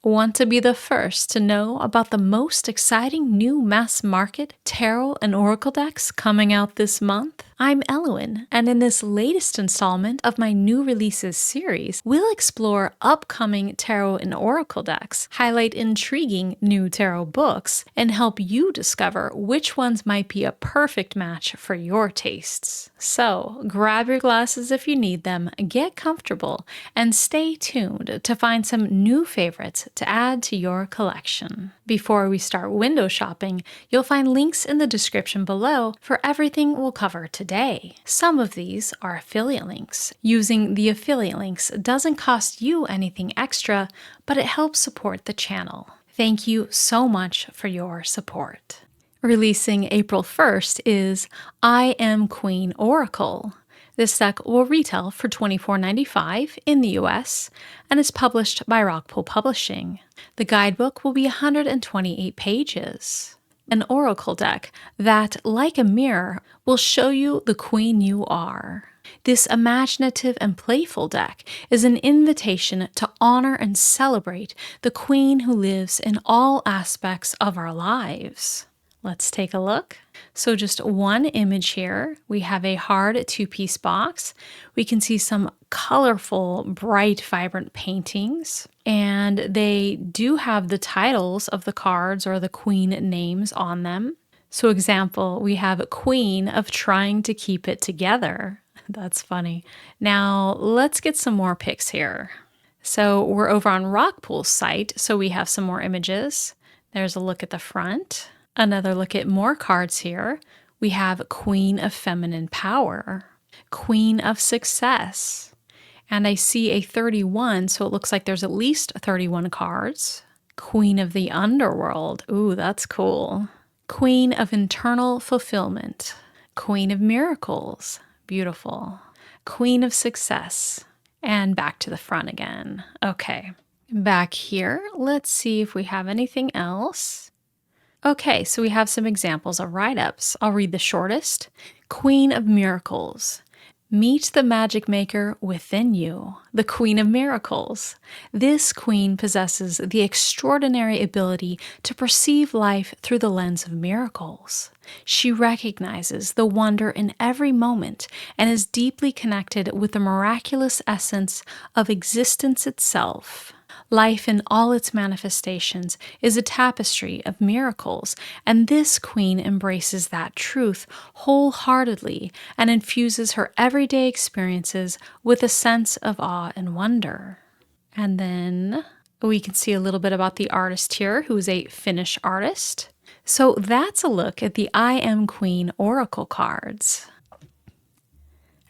Want to be the first to know about the most exciting new mass market tarot and oracle decks coming out this month? I'm Elowyn, and in this latest installment of my new releases series, we'll explore upcoming tarot and oracle decks, highlight intriguing new tarot books, and help you discover which ones might be a perfect match for your tastes. So, grab your glasses if you need them, get comfortable, and stay tuned to find some new favorites to add to your collection. Before we start window shopping, you'll find links in the description below for everything we'll cover today. Some of these are affiliate links. Using the affiliate links doesn't cost you anything extra, but it helps support the channel. Thank you so much for your support. Releasing April 1st is I Am Queen Oracle. This deck will retail for $24.95 in the US and is published by Rockpool Publishing. The guidebook will be 128 pages. An oracle deck that, like a mirror, will show you the queen you are. This imaginative and playful deck is an invitation to honor and celebrate the queen who lives in all aspects of our lives. Let's take a look. So just one image here. We have a hard two-piece box. We can see some colorful, bright, vibrant paintings. And they do have the titles of the cards or the queen names on them. So example, we have Queen of Trying to Keep It Together. That's funny. Now let's get some more pics here. So we're over on Rockpool's site, so we have some more images. There's a look at the front. Another look at more cards here. We have Queen of Feminine Power, Queen of Success, and I see a 31, so it looks like there's at least 31 cards. Queen of the Underworld, ooh, that's cool. Queen of Internal Fulfillment, Queen of Miracles, beautiful. Queen of Success, and back to the front again. Okay, back here, let's see if we have anything else. Okay, so we have some examples of write-ups. I'll read the shortest. Queen of Miracles. Meet the magic maker within you, the Queen of Miracles. This queen possesses the extraordinary ability to perceive life through the lens of miracles. She recognizes the wonder in every moment and is deeply connected with the miraculous essence of existence itself. Life in all its manifestations is a tapestry of miracles, and this queen embraces that truth wholeheartedly and infuses her everyday experiences with a sense of awe and wonder. And then we can see a little bit about the artist here, who is a Finnish artist. So that's a look at the I Am Queen Oracle cards.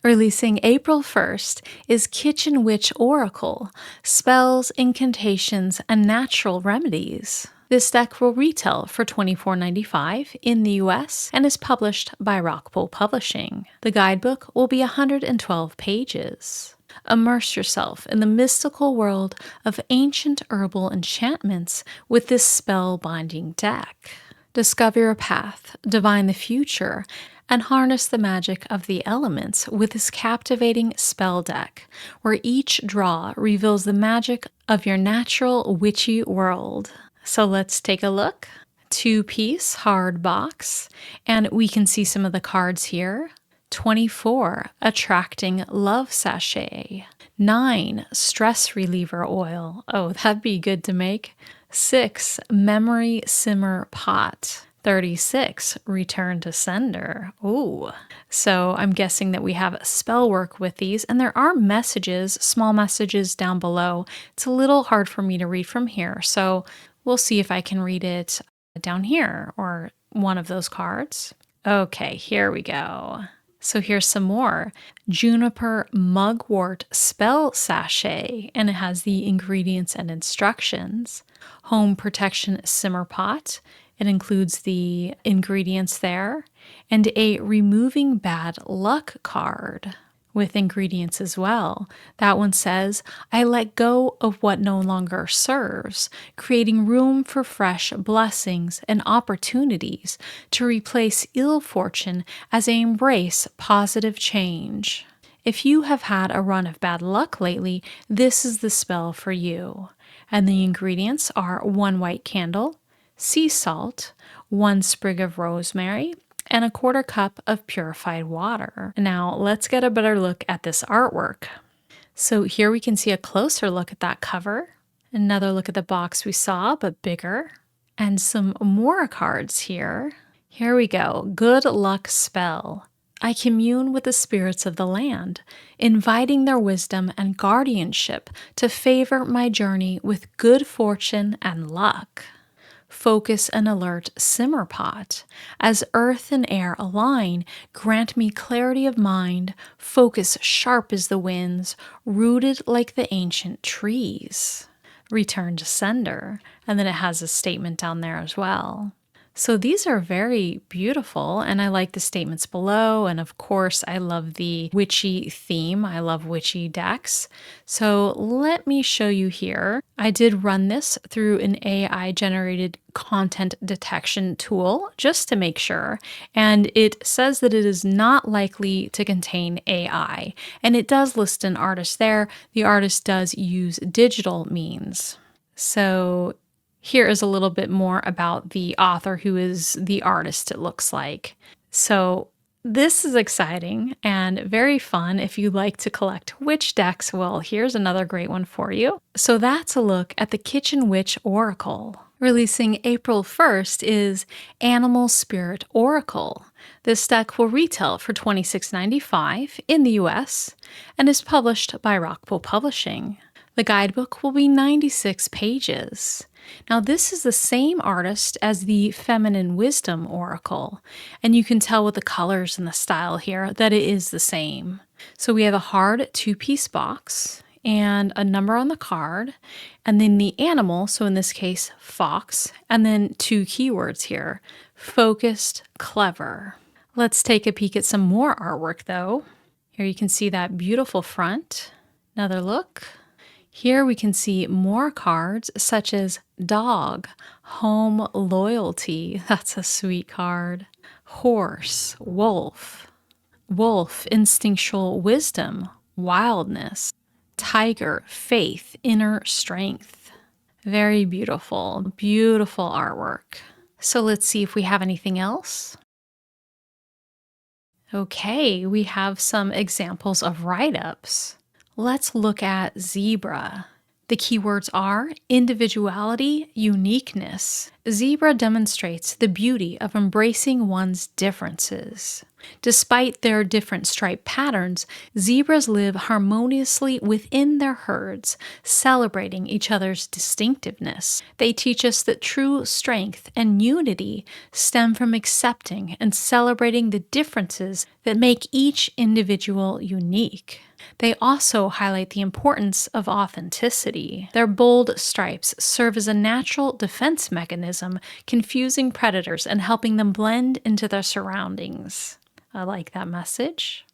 Releasing April 1st is Kitchen Witch Oracle, Spells, Incantations, and Natural Remedies. This deck will retail for $24.95 in the US and is published by Rockpool Publishing. The guidebook will be 112 pages. Immerse yourself in the mystical world of ancient herbal enchantments with this spell-binding deck. Discover your path, divine the future, and harness the magic of the elements with this captivating spell deck, where each draw reveals the magic of your natural witchy world. So let's take a look. Two-piece hard box, and we can see some of the cards here. 24, Attracting Love Sachet. 9, Stress Reliever Oil. Oh, that'd be good to make. 6, Memory Simmer Pot. 36, Return to Sender. Ooh. So I'm guessing that we have spell work with these, and there are messages, small messages down below. It's a little hard for me to read from here, so we'll see if I can read it down here or one of those cards. Okay, here we go. So here's some more. Juniper Mugwort Spell Sachet, and it has the ingredients and instructions. Home Protection Simmer Pot. It includes the ingredients there, and a Removing Bad Luck card with ingredients as well. That one says, I let go of what no longer serves, creating room for fresh blessings and opportunities to replace ill fortune as I embrace positive change. If you have had a run of bad luck lately, this is the spell for you. And the ingredients are 1 white candle, sea salt, 1 sprig of rosemary, and 1/4 cup of purified water. Now let's get a better look at this artwork. So here we can see a closer look at that cover. Another look at the box we saw, but bigger. And some more cards here. Here we go. Good luck spell. I commune with the spirits of the land, inviting their wisdom and guardianship to favor my journey with good fortune and luck. Focus and alert simmer pot. As earth and air align, grant me clarity of mind, focus sharp as the winds, rooted like the ancient trees. Return to sender. And then it has a statement down there as well. So these are very beautiful, and I like the statements below, and of course I love the witchy theme. I love witchy decks. So let me show you here. I did run this through an AI generated content detection tool just to make sure, and it says that it is not likely to contain AI, and it does list an artist there. The artist does use digital means. So here is a little bit more about the author, who is the artist, it looks like. So this is exciting and very fun if you like to collect witch decks. Well, here's another great one for you. So that's a look at the Kitchen Witch Oracle. Releasing April 1st is Animal Spirit Oracle. This deck will retail for $26.95 in the US and is published by Rockpool Publishing. The guidebook will be 96 pages. Now this is the same artist as the Feminine Wisdom Oracle, and you can tell with the colors and the style here that it is the same. So we have a hard 2-piece box and a number on the card, and then the animal, so in this case fox, and then 2 keywords here, focused, clever. Let's take a peek at some more artwork though. Here you can see that beautiful front. Another look. Here we can see more cards such as dog, home loyalty, that's a sweet card, horse, wolf, wolf, instinctual wisdom, wildness, tiger, faith, inner strength. Very beautiful, beautiful artwork. So let's see if we have anything else. Okay, we have some examples of write-ups. Let's look at zebra. The keywords are individuality, uniqueness. Zebra demonstrates the beauty of embracing one's differences. Despite their different stripe patterns, zebras live harmoniously within their herds, celebrating each other's distinctiveness. They teach us that true strength and unity stem from accepting and celebrating the differences that make each individual unique. They also highlight the importance of authenticity. Their bold stripes serve as a natural defense mechanism, confusing predators and helping them blend into their surroundings. I like that message.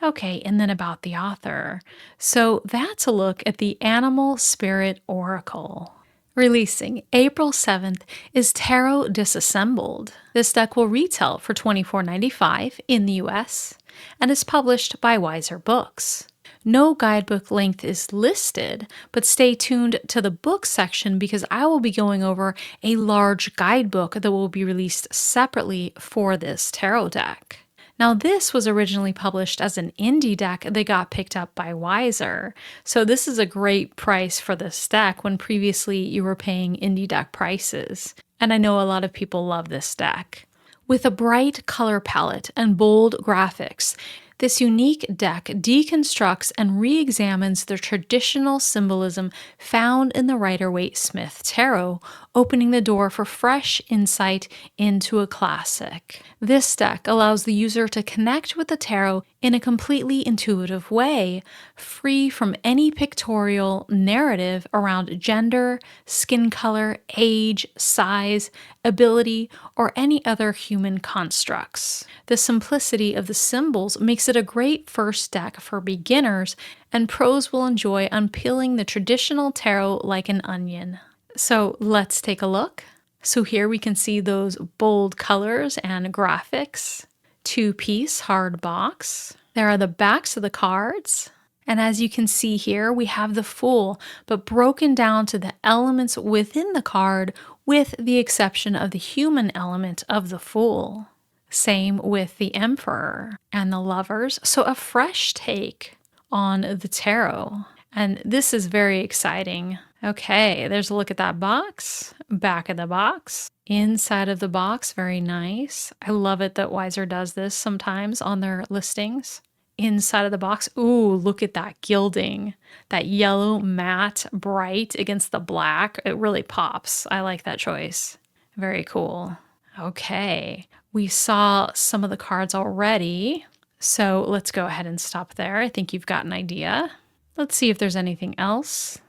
Okay, and then about the author. So that's a look at the Animal Spirit Oracle. Releasing April 7th is Tarot Disassembled. This deck will retail for $24.95 in the US and is published by Wiser Books. No guidebook length is listed, but stay tuned to the book section because I will be going over a large guidebook that will be released separately for this tarot deck. Now this was originally published as an indie deck that got picked up by Wiser, so this is a great price for this deck when previously you were paying indie deck prices. And I know a lot of people love this deck. With a bright color palette and bold graphics, this unique deck deconstructs and re-examines the traditional symbolism found in the Rider-Waite-Smith Tarot, opening the door for fresh insight into a classic. This deck allows the user to connect with the tarot in a completely intuitive way, free from any pictorial narrative around gender, skin color, age, size, ability, or any other human constructs. The simplicity of the symbols makes it a great first deck for beginners, and pros will enjoy unpeeling the traditional tarot like an onion. So let's take a look. So here we can see those bold colors and graphics. 2-piece hard box. There are the backs of the cards. And as you can see here, we have the Fool, but broken down to the elements within the card, with the exception of the human element of the Fool. Same with the Emperor and the Lovers, so a fresh take on the tarot. And this is very exciting. Okay, there's a look at that box, back of the box, inside of the box, very nice. I love it that Weiser does this sometimes on their listings. Inside of the box, ooh, look at that gilding. That yellow matte bright against the black. It really pops. I like that choice. Very cool. Okay, we saw some of the cards already, so let's go ahead and stop there. I think you've got an idea. Let's see if there's anything else.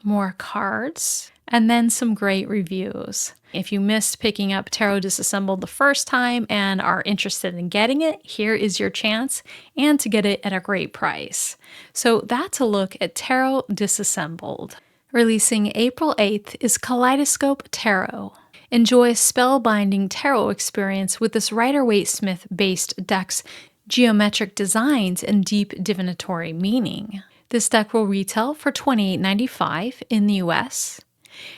More cards, and then some great reviews. If you missed picking up Tarot Disassembled the first time and are interested in getting it, here is your chance, and to get it at a great price. So that's a look at Tarot Disassembled. Releasing April 8th is Kaleidoscope Tarot. Enjoy a spellbinding tarot experience with this Rider-Waite-Smith-based deck's geometric designs and deep divinatory meaning. This deck will retail for $28.95 in the US,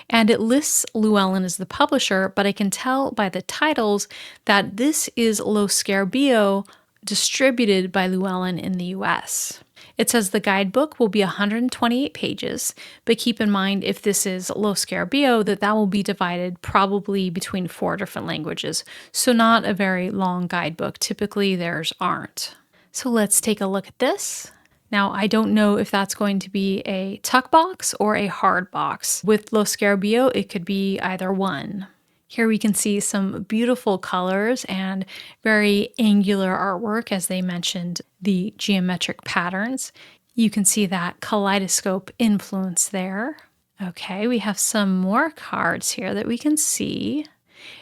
and it lists Llewellyn as the publisher, but I can tell by the titles that this is Lo Scarabeo, distributed by Llewellyn in the US. It says the guidebook will be 128 pages, but keep in mind if this is Lo Scarabeo that will be divided probably between 4 different languages, so not a very long guidebook. Typically theirs aren't. So let's take a look at this. Now, I don't know if that's going to be a tuck box or a hard box. With Lo Scarabeo, it could be either one. Here we can see some beautiful colors and very angular artwork, as they mentioned the geometric patterns. You can see that kaleidoscope influence there. Okay, we have some more cards here that we can see.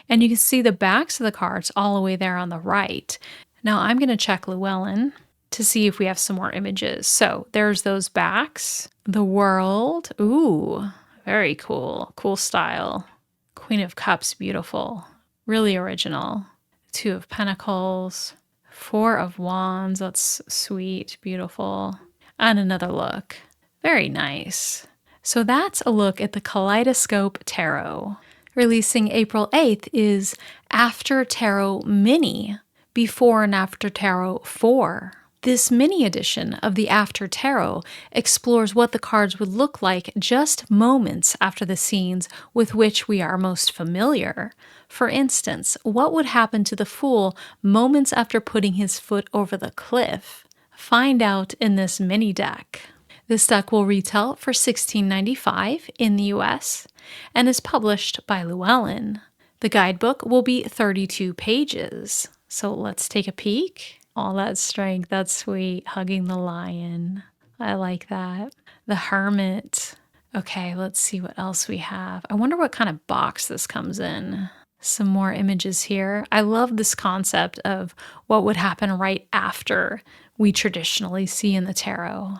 And you can see the backs of the cards all the way there on the right. Now, I'm going to check Llewellyn to see if we have some more images. So there's those backs. The World. Ooh, very cool. Cool style. Queen of Cups, beautiful. Really original. Two of Pentacles. Four of Wands. That's sweet, beautiful. And another look. Very nice. So that's a look at the Kaleidoscope Tarot. Releasing April 8th is After Tarot Mini, Before and After Tarot 4. This mini edition of the After Tarot explores what the cards would look like just moments after the scenes with which we are most familiar. For instance, what would happen to the Fool moments after putting his foot over the cliff? Find out in this mini deck. This deck will retail for $16.95 in the US and is published by Llewellyn. The guidebook will be 32 pages. So let's take a peek. All that strength, that's sweet. Hugging the lion. I like that. The Hermit. Okay, let's see what else we have. I wonder what kind of box this comes in. Some more images here. I love this concept of what would happen right after we traditionally see in the tarot.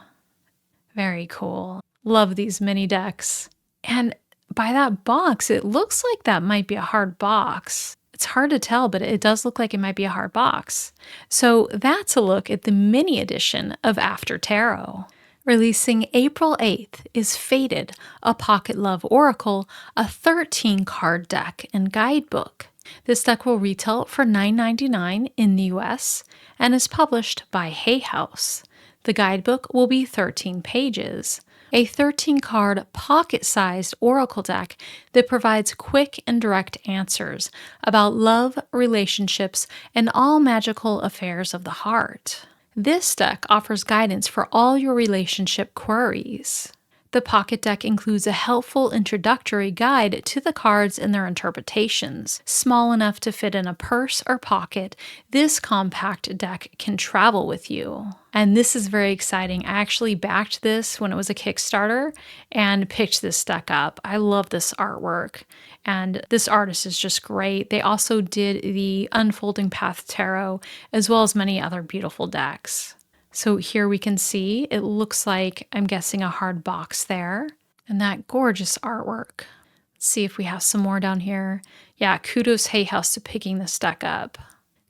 Very cool. Love these mini decks. And by that box, it looks like that might be a hard box. It's hard to tell, but it does look like it might be a hard box. So that's a look at the mini edition of After Tarot. Releasing April 8th is Fated, a Pocket Love Oracle, a 13-card deck and guidebook. This deck will retail for $9.99 in the US and is published by Hay House. The guidebook will be 13 pages. A 13-card pocket-sized oracle deck that provides quick and direct answers about love, relationships, and all magical affairs of the heart. This deck offers guidance for all your relationship queries. The pocket deck includes a helpful introductory guide to the cards and their interpretations. Small enough to fit in a purse or pocket, this compact deck can travel with you. And this is very exciting. I actually backed this when it was a Kickstarter and picked this deck up. I love this artwork, and this artist is just great. They also did the Unfolding Path Tarot, as well as many other beautiful decks. So here we can see, it looks like, I'm guessing, a hard box there. And that gorgeous artwork. Let's see if we have some more down here. Yeah, kudos Hay House to picking this deck up.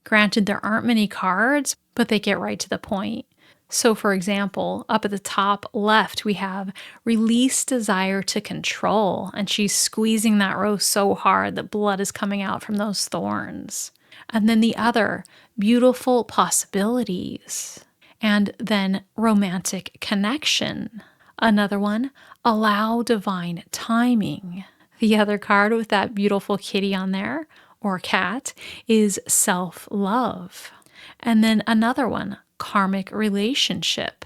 Granted, there aren't many cards, but they get right to the point. So, for example, up at the top left, we have release desire to control, and she's squeezing that rose so hard that blood is coming out from those thorns. And then the other, beautiful possibilities. And then romantic connection. Another one, allow divine timing. The other card with that beautiful kitty on there, or cat, is self-love. And then another one, karmic relationship.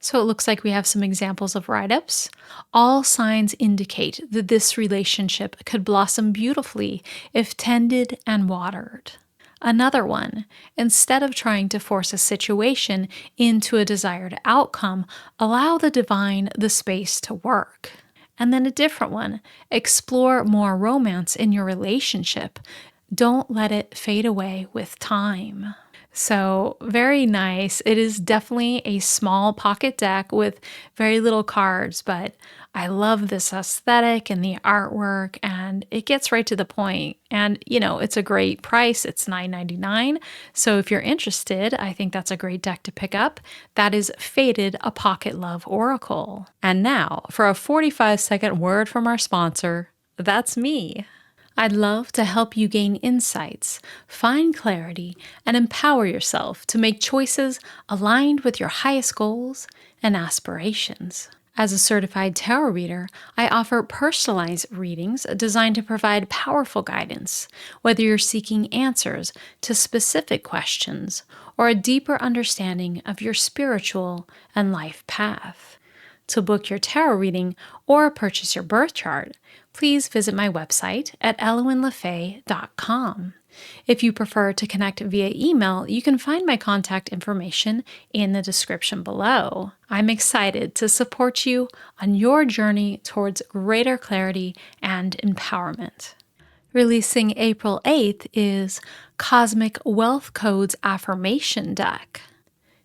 So it looks like we have some examples of write-ups. All signs indicate that this relationship could blossom beautifully if tended and watered. Another one, instead of trying to force a situation into a desired outcome, allow the divine the space to work. And then a different one, explore more romance in your relationship. Don't let it fade away with time. So very nice. It is definitely a small pocket deck with very little cards, but I love this aesthetic and the artwork, and it gets right to the point. And, it's a great price. It's $9.99. So if you're interested, I think that's a great deck to pick up. That is Faded, a Pocket Love Oracle. And now for a 45-second word from our sponsor. That's me. I'd love to help you gain insights, find clarity, and empower yourself to make choices aligned with your highest goals and aspirations. As a certified tarot reader, I offer personalized readings designed to provide powerful guidance, whether you're seeking answers to specific questions or a deeper understanding of your spiritual and life path. To book your tarot reading or purchase your birth chart, please visit my website at elowynlefay.com. If you prefer to connect via email, you can find my contact information in the description below. I'm excited to support you on your journey towards greater clarity and empowerment. Releasing April 8th is Cosmic Wealth Codes Affirmation Deck.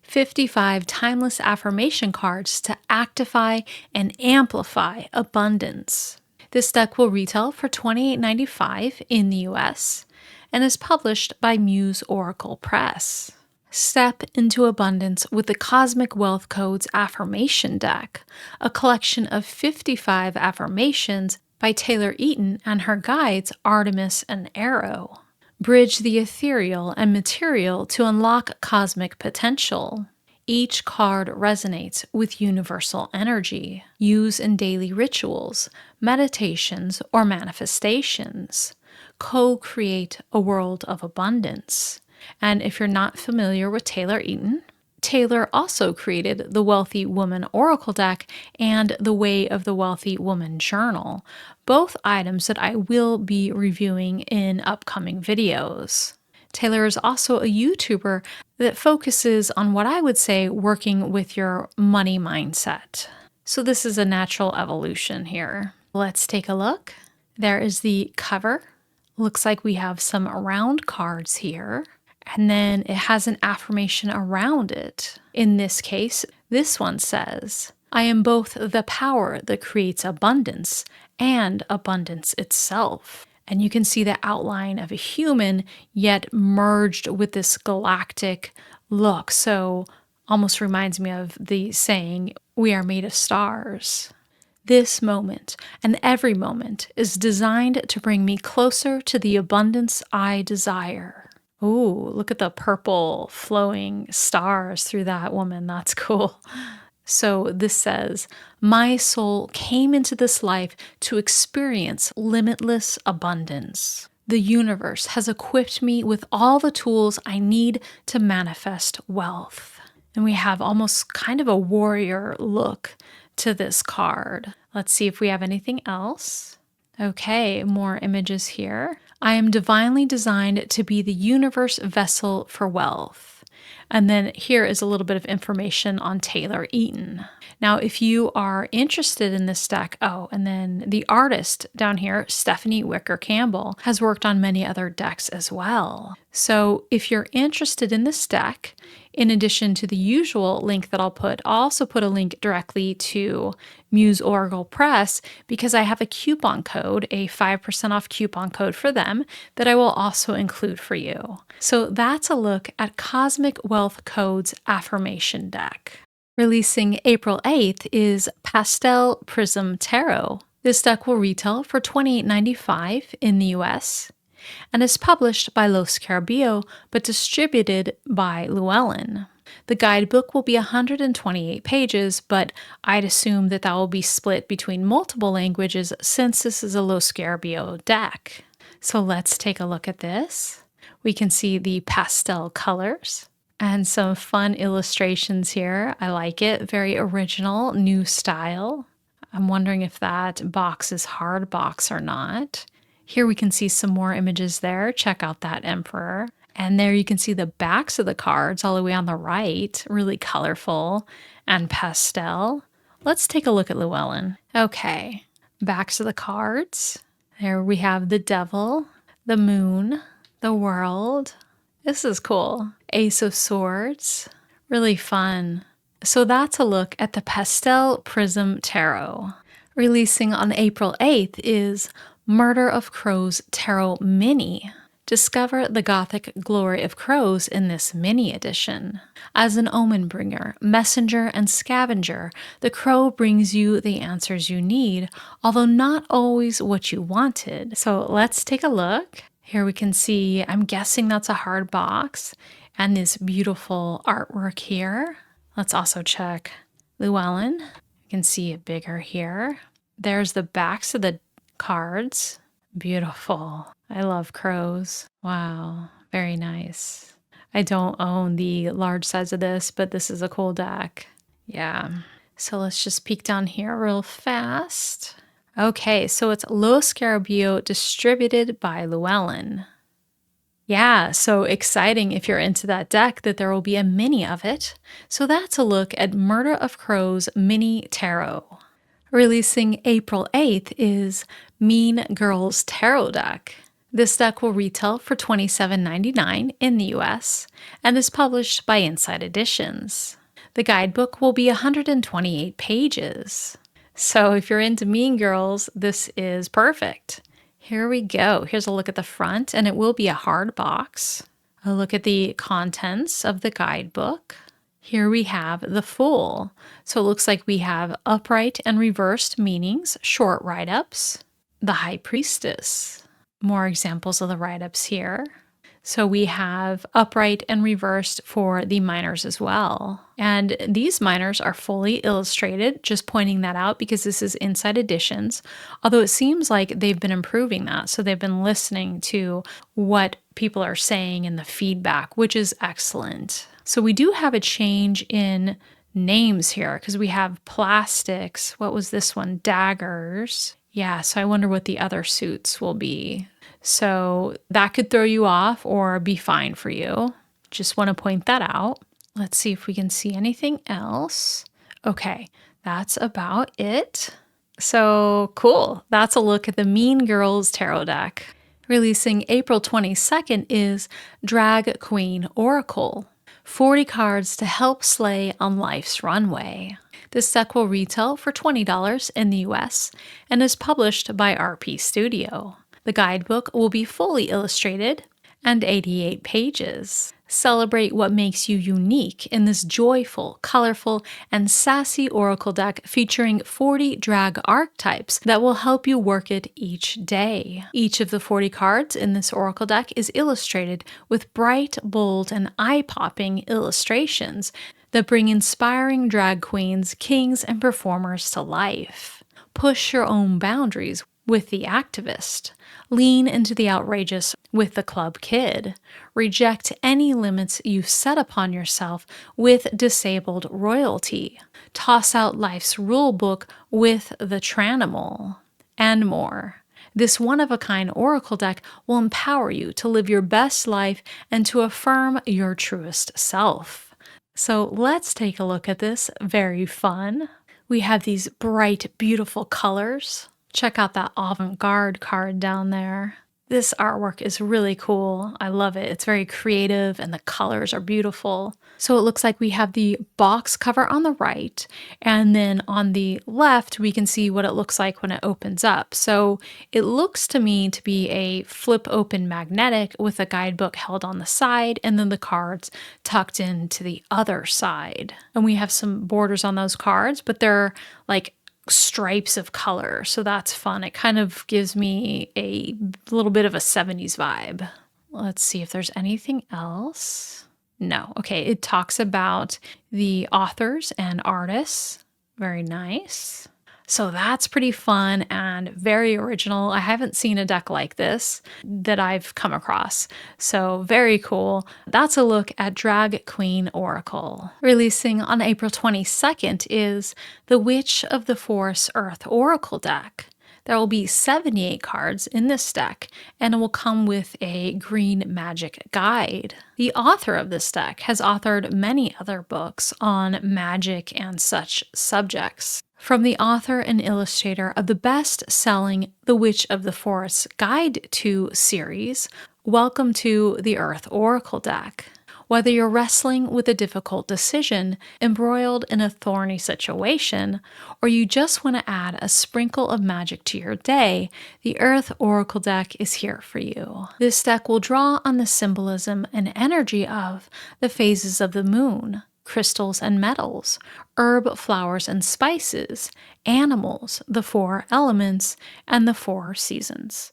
55 timeless affirmation cards to actify and amplify abundance. This deck will retail for $28.95 in the US and is published by Muse Oracle Press. Step into abundance with the Cosmic Wealth Codes Affirmation Deck, a collection of 55 affirmations by Taylor Eaton and her guides Artemis and Arrow. Bridge the ethereal and material to unlock cosmic potential. Each card resonates with universal energy. Use in daily rituals, meditations, or manifestations. Co-create a world of abundance. And if you're not familiar with Taylor Eaton, Taylor also created the Wealthy Woman Oracle deck and the Way of the Wealthy Woman journal, both items that I will be reviewing in upcoming videos. Taylor is also a YouTuber that focuses on what I would say working with your money mindset. So this is a natural evolution here. Let's take a look. There is the cover. Looks like we have some round cards here. And then it has an affirmation around it. In this case, this one says, I am both the power that creates abundance and abundance itself. And you can see the outline of a human, yet merged with this galactic look. So almost reminds me of the saying, we are made of stars. This moment and every moment is designed to bring me closer to the abundance I desire. Ooh, look at the purple flowing stars through that woman. That's cool. So this says, my soul came into this life to experience limitless abundance. The universe has equipped me with all the tools I need to manifest wealth. And we have almost kind of a warrior look to this card. Let's see if we have anything else. Okay, more images here. I am divinely designed to be the universe vessel for wealth. And then here is a little bit of information on Taylor Eaton. Now, if you are interested in this deck, and then the artist down here, Stephanie Wicker-Campbell, has worked on many other decks as well. So if you're interested in this deck, in addition to the usual link that I'll also put a link directly to Muse Oracle Press because I have a coupon code, a 5% off coupon code for them that I will also include for you. So that's a look at Cosmic Wealth Code's Affirmation deck. Releasing April 8th is Pastel Prism Tarot. This deck will retail for $28.95 in the US and is published by Los Carabio but distributed by Llewellyn. The guidebook will be 128 pages, but I'd assume that will be split between multiple languages since this is a Los Carabio deck. So let's take a look at this. We can see the pastel colors and some fun illustrations here. I like it. Very original, new style. I'm wondering if that box is hard box or not. Here we can see some more images there. Check out that emperor. And there you can see the backs of the cards all the way on the right. Really colorful and pastel. Let's take a look at Llewellyn. Okay, backs of the cards. There we have the devil, the moon, the world. This is cool. Ace of Swords. Really fun. So that's a look at the Pastel Prism Tarot. Releasing on April 8th is Murder of Crows Tarot Mini. Discover the Gothic glory of crows in this mini edition. As an omen bringer, messenger, and scavenger, the crow brings you the answers you need, although not always what you wanted. So let's take a look. Here we can see, I'm guessing that's a hard box, and this beautiful artwork here. Let's also check Llewellyn. You can see it bigger here. There's the backs of the cards. Beautiful. I love crows. Wow, very nice. I don't own the large size of this, but this is a cool deck. Yeah. So let's just peek down here real fast. Okay, so it's Los Carabio distributed by Llewellyn. Yeah, so exciting if you're into that deck that there will be a mini of it. So that's a look at Murder of Crows Mini Tarot. Releasing April 8th is Mean Girls Tarot deck. This deck will retail for $27.99 in the US and is published by Inside Editions. The guidebook will be 128 pages. So if you're into Mean Girls, this is perfect. Here we go. Here's a look at the front, and it will be a hard box. A look at the contents of the guidebook. Here we have the Fool. So it looks like we have upright and reversed meanings, short write-ups. The High Priestess. More examples of the write-ups here. So we have upright and reversed for the minors as well. And these minors are fully illustrated, just pointing that out because this is Inside Editions. Although it seems like they've been improving that. So they've been listening to what people are saying in the feedback, which is excellent. So we do have a change in names here because we have plastics. What was this one? Daggers. Yeah, so I wonder what the other suits will be. So that could throw you off or be fine for you. Just want to point that out. Let's see if we can see anything else. Okay, that's about it. So cool. That's a look at the Mean Girls Tarot deck. Releasing April 22nd is Drag Queen Oracle. 40 cards to help slay on life's runway. This deck will retail for $20 in the US and is published by RP Studio. The guidebook will be fully illustrated and 88 pages. Celebrate what makes you unique in this joyful, colorful, and sassy oracle deck featuring 40 drag archetypes that will help you work it each day. Each of the 40 cards in this oracle deck is illustrated with bright, bold, and eye-popping illustrations that bring inspiring drag queens, kings, and performers to life. Push your own boundaries with the activist. Lean into the outrageous with the club kid. Reject any limits you've set upon yourself with disabled royalty. Toss out life's rule book with the Tranimal. And more. This one-of-a-kind oracle deck will empower you to live your best life and to affirm your truest self. So let's take a look at this. Very fun. We have these bright, beautiful colors. Check out that avant-garde card down there. This artwork is really cool. I love it. It's very creative and the colors are beautiful. So it looks like we have the box cover on the right, and then on the left we can see what it looks like when it opens up. So it looks to me to be a flip open magnetic with a guidebook held on the side and then the cards tucked into the other side. And we have some borders on those cards, but they're like stripes of color, so that's fun. It kind of gives me a little bit of a 70s vibe. Let's see if there's anything else. No. Okay, it talks about the authors and artists. Very nice. So that's pretty fun and very original. I haven't seen a deck like this that I've come across. So very cool. That's a look at Drag Queen Oracle. Releasing on April 22nd is the Witch of the Forest Earth Oracle deck. There will be 78 cards in this deck, and it will come with a green magic guide. The author of this deck has authored many other books on magic and such subjects. From the author and illustrator of the best-selling The Witch of the Forest Guide to series, welcome to the Earth Oracle deck. Whether you're wrestling with a difficult decision, embroiled in a thorny situation, or you just want to add a sprinkle of magic to your day, the Earth Oracle deck is here for you. This deck will draw on the symbolism and energy of the phases of the moon, crystals and metals, herb, flowers and spices, animals, the 4 elements, and the 4 seasons.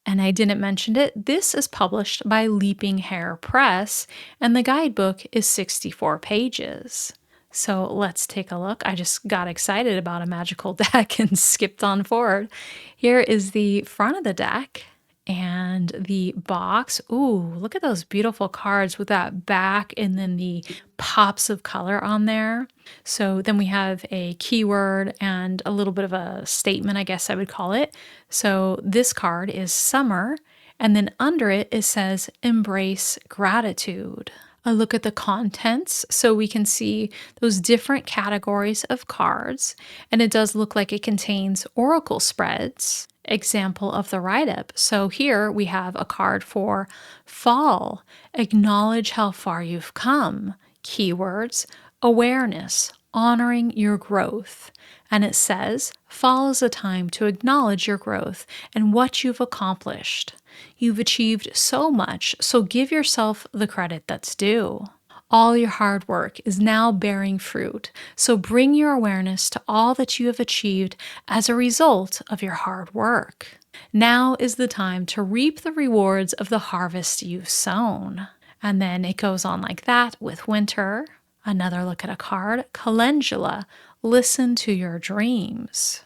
And I didn't mention it, this is published by Leaping Hare Press, and the guidebook is 64 pages. So let's take a look. I just got excited about a magical deck and skipped on forward. Here is the front of the deck and the box. Ooh, look at those beautiful cards with that back and then the pops of color on there. So then we have a keyword and a little bit of a statement, I guess I would call it. So this card is summer, and then under it says embrace gratitude. A look at the contents so we can see those different categories of cards, and it does look like it contains oracle spreads. Example of the write-up. So here we have a card for fall. Acknowledge how far you've come. Keywords, awareness, honoring your growth. And it says, fall is a time to acknowledge your growth and what you've accomplished. You've achieved so much, so give yourself the credit that's due. All your hard work is now bearing fruit, so bring your awareness to all that you have achieved as a result of your hard work. Now is the time to reap the rewards of the harvest you've sown. And then it goes on like that with winter. Another look at a card, Calendula, listen to your dreams.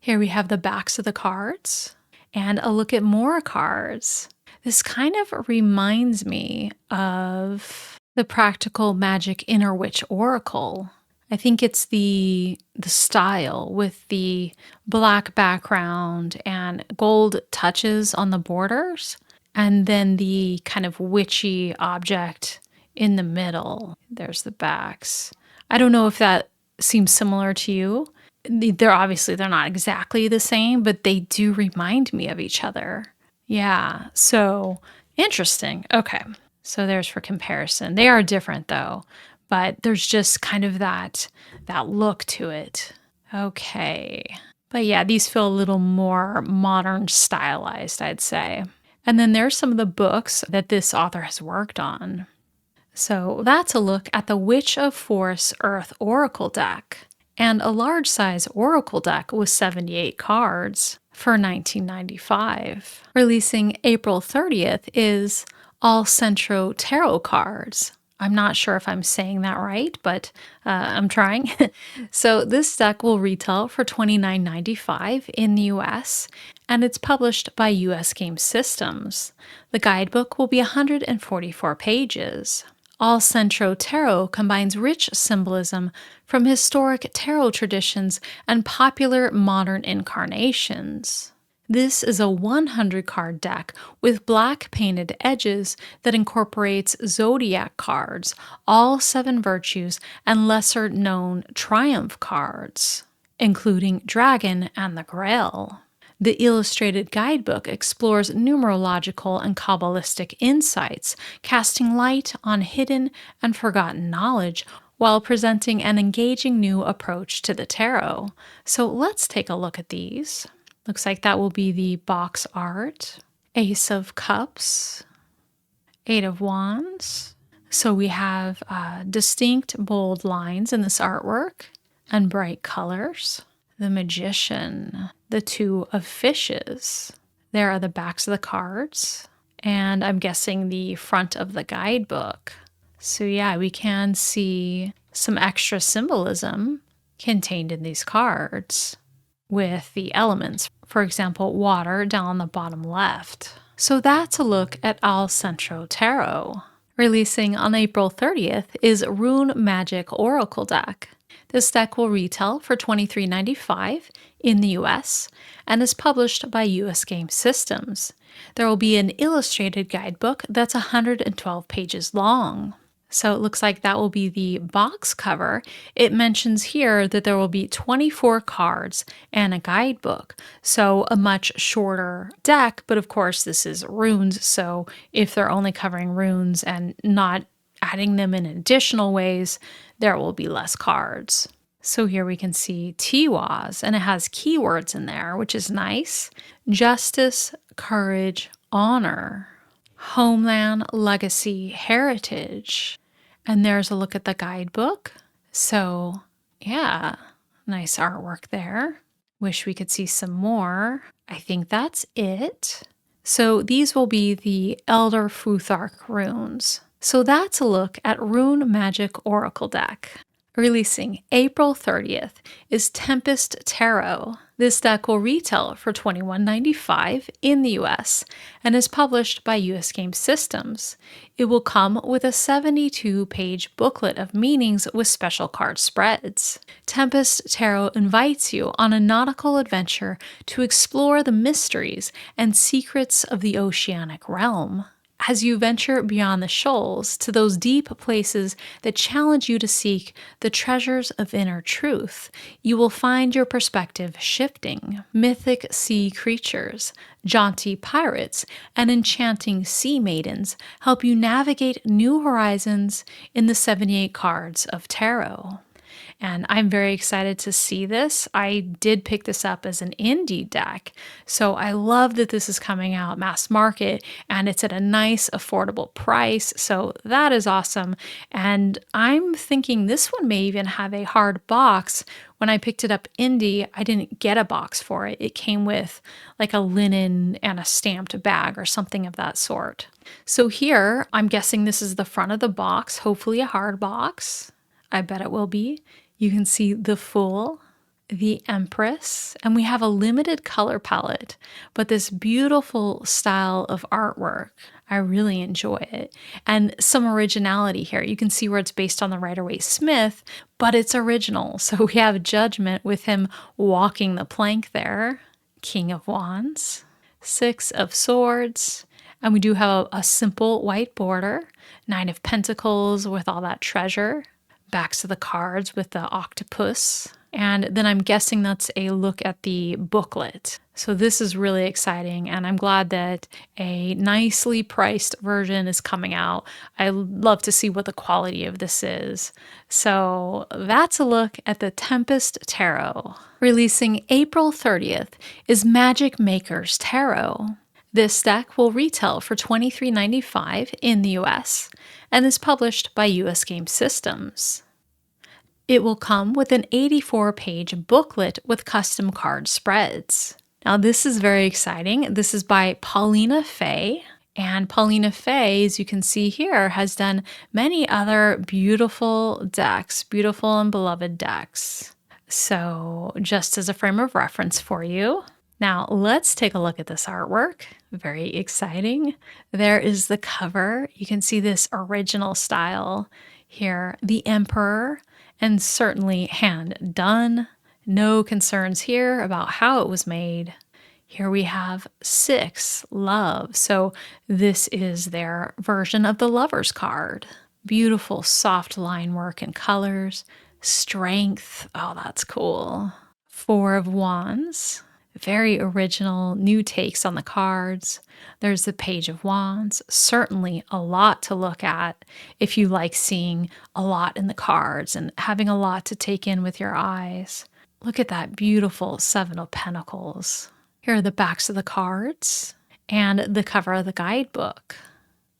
Here we have the backs of the cards and a look at more cards. This kind of reminds me of the Practical Magic Inner Witch Oracle. I think it's the style with the black background and gold touches on the borders, and then the kind of witchy object in the middle. There's the backs. I don't know if that seems similar to you. They're not exactly the same, but they do remind me of each other. Yeah, so interesting. Okay. So there's for comparison. They are different though, but there's just kind of that look to it. Okay. But yeah, these feel a little more modern stylized, I'd say. And then there's some of the books that this author has worked on. So that's a look at the Witch of Forest Earth Oracle deck, and a large size Oracle deck with 78 cards for $19.95. Releasing April 30th is All Centro Tarot cards. I'm not sure if I'm saying that right, but I'm trying. So this deck will retail for $29.95 in the US, and it's published by US Game Systems. The guidebook will be 144 pages. All Centro Tarot combines rich symbolism from historic tarot traditions and popular modern incarnations. This is a 100-card deck with black painted edges that incorporates zodiac cards, all 7 virtues, and lesser-known triumph cards, including Dragon and the Grail. The illustrated guidebook explores numerological and Kabbalistic insights, casting light on hidden and forgotten knowledge while presenting an engaging new approach to the tarot. So let's take a look at these. Looks like that will be the box art. Ace of Cups, Eight of Wands. So we have distinct bold lines in this artwork and bright colors. The Magician, the Two of Fishes. There are the backs of the cards, and I'm guessing the front of the guidebook. So yeah, we can see some extra symbolism contained in these cards with the elements. For example, water down on the bottom left. So that's a look at Al Centro Tarot. Releasing on April 30th is Rune Magic Oracle Deck. This deck will retail for $23.95 in the US and is published by US Game Systems. There will be an illustrated guidebook that's 112 pages long. So it looks like that will be the box cover. It mentions here that there will be 24 cards and a guidebook. So a much shorter deck, but of course this is runes, so if they're only covering runes and not adding them in additional ways, there will be less cards. So here we can see Tiwaz, and it has keywords in there, which is nice. Justice, courage, honor, homeland, legacy, heritage. And there's a look at the guidebook. So yeah, nice artwork there. Wish we could see some more. I think that's it. So these will be the Elder Futhark runes. So that's a look at Rune Magic Oracle Deck. Releasing April 30th is Tempest Tarot. This deck will retail for $21.95 in the US and is published by US Game Systems. It will come with a 72-page booklet of meanings with special card spreads. Tempest Tarot invites you on a nautical adventure to explore the mysteries and secrets of the oceanic realm. As you venture beyond the shoals to those deep places that challenge you to seek the treasures of inner truth, you will find your perspective shifting. Mythic sea creatures, jaunty pirates, and enchanting sea maidens help you navigate new horizons in the 78 cards of tarot. And I'm very excited to see this. I did pick this up as an indie deck, so I love that this is coming out mass market and it's at a nice affordable price, so that is awesome. And I'm thinking this one may even have a hard box. When I picked it up indie, I didn't get a box for it. It came with like a linen and a stamped bag or something of that sort. So here, I'm guessing this is the front of the box, hopefully a hard box. I bet it will be. You can see the Fool, the Empress, and we have a limited color palette, but this beautiful style of artwork. I really enjoy it. And some originality here. You can see where it's based on the Rider-Waite-Smith, but it's original. So we have Judgment with him walking the plank there. King of Wands, Six of Swords, and we do have a simple white border. Nine of Pentacles with all that treasure. Backs of the cards with the octopus. And then I'm guessing that's a look at the booklet. So this is really exciting, and I'm glad that a nicely priced version is coming out. I love to see what the quality of this is. So that's a look at the Tempest Tarot. Releasing April 30th is Magic Maker's Tarot. This deck will retail for $23.95 in the US and is published by US Game Systems. It will come with an 84-page booklet with custom card spreads. Now this is very exciting. This is by Paulina Fay, and Paulina Fay, as you can see here, has done many other beautiful decks, beautiful and beloved decks. So just as a frame of reference for you. Now let's take a look at this artwork. Very exciting. There is the cover. You can see this original style here. The Emperor, and certainly hand done. No concerns here about how it was made. Here we have 6, Love. So this is their version of the Lover's card. Beautiful soft line work and colors. Strength. Oh, that's cool. 4 of Wands. Very original, new takes on the cards. There's the Page of Wands, certainly a lot to look at if you like seeing a lot in the cards and having a lot to take in with your eyes. Look at that beautiful Seven of Pentacles. Here are the backs of the cards and the cover of the guidebook.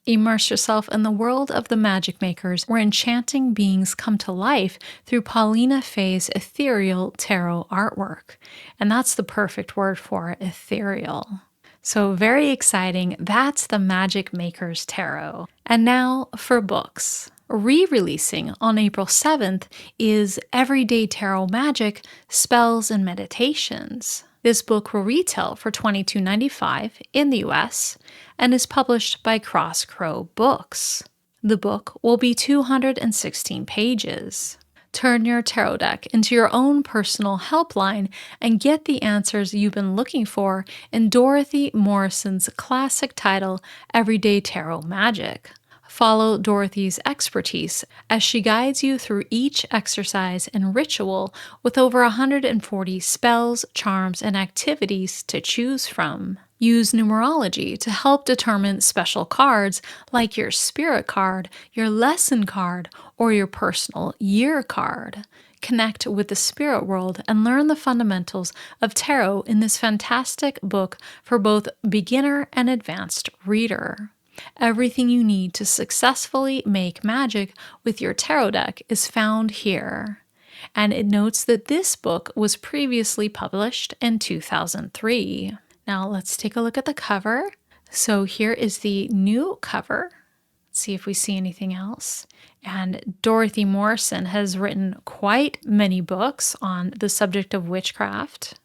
Immerse yourself in the world of the magic makers, where enchanting beings come to life through Paulina Fay's ethereal tarot artwork. And that's the perfect word for it, ethereal. So very exciting. That's the Magic Makers Tarot. And now for books. Re-releasing on April 7th is Everyday Tarot Magic, Spells and Meditations. This book will retail for $22.95 in the US and is published by Cross Crow Books. The book will be 216 pages. Turn your tarot deck into your own personal helpline and get the answers you've been looking for in Dorothy Morrison's classic title, Everyday Tarot Magic. Follow Dorothy's expertise as she guides you through each exercise and ritual with over 140 spells, charms, and activities to choose from. Use numerology to help determine special cards like your spirit card, your lesson card, or your personal year card. Connect with the spirit world and learn the fundamentals of tarot in this fantastic book for both beginner and advanced reader. Everything you need to successfully make magic with your tarot deck is found here. And it notes that this book was previously published in 2003. Now let's take a look at the cover. So here is the new cover. Let's see if we see anything else. And Dorothy Morrison has written quite many books on the subject of witchcraft.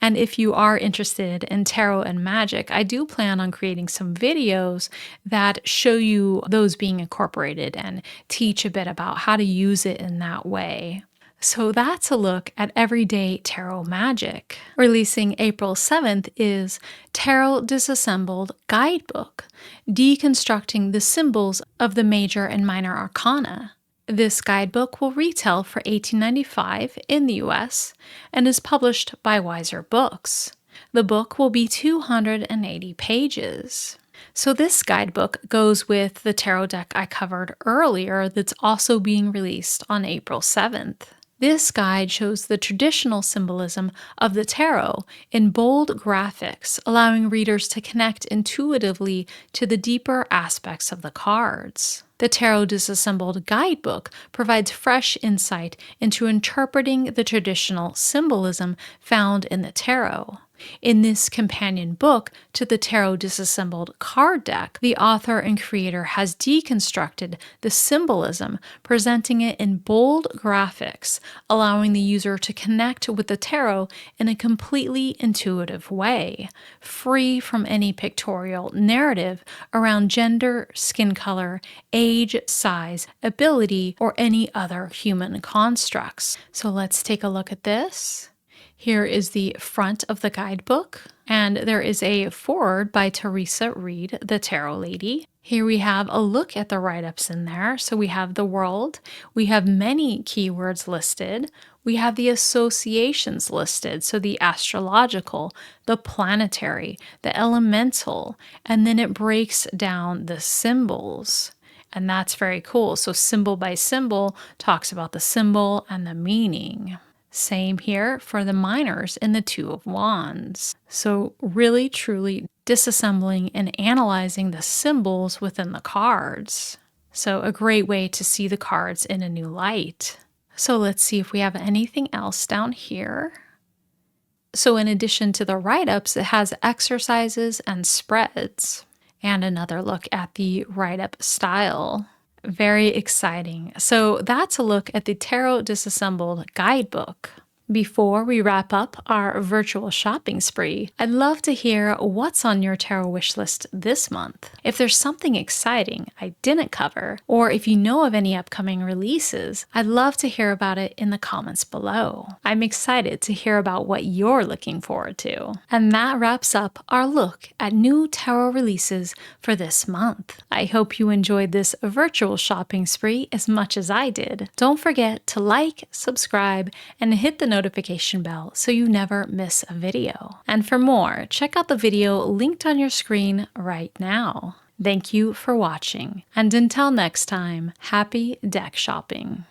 And if you are interested in tarot and magic, I do plan on creating some videos that show you those being incorporated and teach a bit about how to use it in that way. So that's a look at Everyday Tarot Magic. Releasing April 7th is Tarot Disassembled Guidebook, Deconstructing the Symbols of the Major and Minor Arcana. This guidebook will retail for $18.95 in the US and is published by Wiser Books. The book will be 280 pages. So this guidebook goes with the tarot deck I covered earlier that's also being released on April 7th. This guide shows the traditional symbolism of the tarot in bold graphics, allowing readers to connect intuitively to the deeper aspects of the cards. The Tarot Disassembled Guidebook provides fresh insight into interpreting the traditional symbolism found in the tarot. In this companion book to the Tarot Disassembled card deck, the author and creator has deconstructed the symbolism, presenting it in bold graphics, allowing the user to connect with the tarot in a completely intuitive way, free from any pictorial narrative around gender, skin color, age, size, ability, or any other human constructs. So let's take a look at this. Here is the front of the guidebook, and there is a foreword by Teresa Reed, the Tarot Lady. Here we have a look at the write-ups in there. So we have the world, we have many keywords listed, we have the associations listed, so the astrological, the planetary, the elemental, and then it breaks down the symbols. And that's very cool. So symbol by symbol talks about the symbol and the meaning. Same here for the minors in the Two of Wands. So really, truly disassembling and analyzing the symbols within the cards. So a great way to see the cards in a new light. So let's see if we have anything else down here. So in addition to the write-ups, it has exercises and spreads. And another look at the write-up style. Very exciting. So that's a look at the Tarot Disassembled Guidebook. Before we wrap up our virtual shopping spree, I'd love to hear what's on your tarot wish list this month. If there's something exciting I didn't cover, or if you know of any upcoming releases, I'd love to hear about it in the comments below. I'm excited to hear about what you're looking forward to. And that wraps up our look at new tarot releases for this month. I hope you enjoyed this virtual shopping spree as much as I did. Don't forget to like, subscribe, and hit the notification bell so you never miss a video. And for more, check out the video linked on your screen right now. Thank you for watching, and until next time, happy deck shopping.